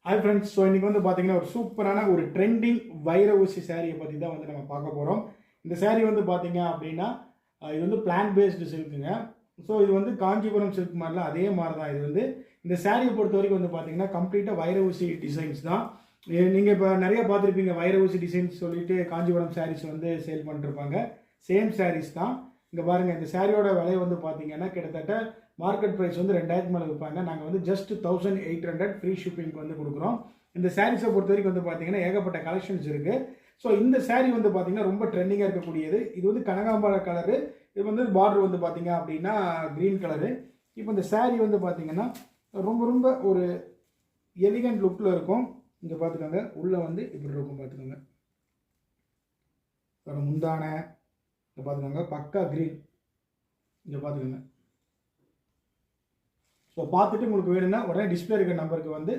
Hi friends. So இன்றைக்கி வந்து பார்த்தீங்கன்னா ஒரு சூப்பரான ஒரு ட்ரெண்டிங் வைர ஊசி சாரியை பற்றி தான் வந்து நம்ம பார்க்க போகிறோம். இந்த சாரீ வந்து பார்த்தீங்க அப்படின்னா இது வந்து பிளான் பேஸ்டு சில்க்குங்க. ஸோ இது வந்து காஞ்சிபுரம் சில்க் மாதிரிலாம் அதே மாதிரி தான். இது வந்து இந்த சாரியை பொறுத்த வரைக்கும் வந்து பார்த்தீங்கன்னா கம்ப்ளீட்டாக வைர ஊசி டிசைன்ஸ் தான். நீங்கள் இப்போ நிறைய பார்த்துருப்பீங்க, வைர ஊசி டிசைன்ஸ் சொல்லிட்டு காஞ்சிபுரம் சாரீஸ் வந்து சேல் பண்ணிருப்பாங்க. சேம் சாரீஸ் தான். இங்கே பாருங்கள், இந்த சாரியோட விலை வந்து பார்த்தீங்கன்னா கிட்டத்தட்ட மார்க்கெட் ப்ரைஸ் வந்து 2000 மேலே விற்பாங்க. நாங்கள் வந்து ஜஸ்ட் 1800 ஃப்ரீ ஷிப்பிங்க்கு வந்து கொடுக்குறோம். இந்த சாரீஸை பொறுத்த வரைக்கும் வந்து பார்த்தீங்கன்னா ஏகப்பட்ட கலெக்ஷன்ஸ் இருக்குது. ஸோ இந்த சாரீ வந்து பார்த்தீங்கன்னா ரொம்ப ட்ரெண்டிங்காக இருக்கக்கூடியது. இது வந்து கனகாம்பர கலரு. இது வந்து பார்டர் வந்து பார்த்தீங்க அப்படின்னா க்ரீன் கலரு. இப்போ இந்த சாரீ வந்து பார்த்தீங்கன்னா ரொம்ப ரொம்ப ஒரு எலிகண்ட் லுக்கில் இருக்கும். இங்கே பார்த்துக்கோங்க, உள்ளே வந்து இப்படி இருக்கும் பார்த்துக்கோங்க. முந்தான இங்கே பார்த்துக்கோங்க, பக்கா க்ரீன். இங்கே பார்த்துக்கோங்க. ஸோ பார்த்துட்டு உங்களுக்கு வேணும்னா உடனே டிஸ்பிளே இருக்கிற நம்பருக்கு வந்து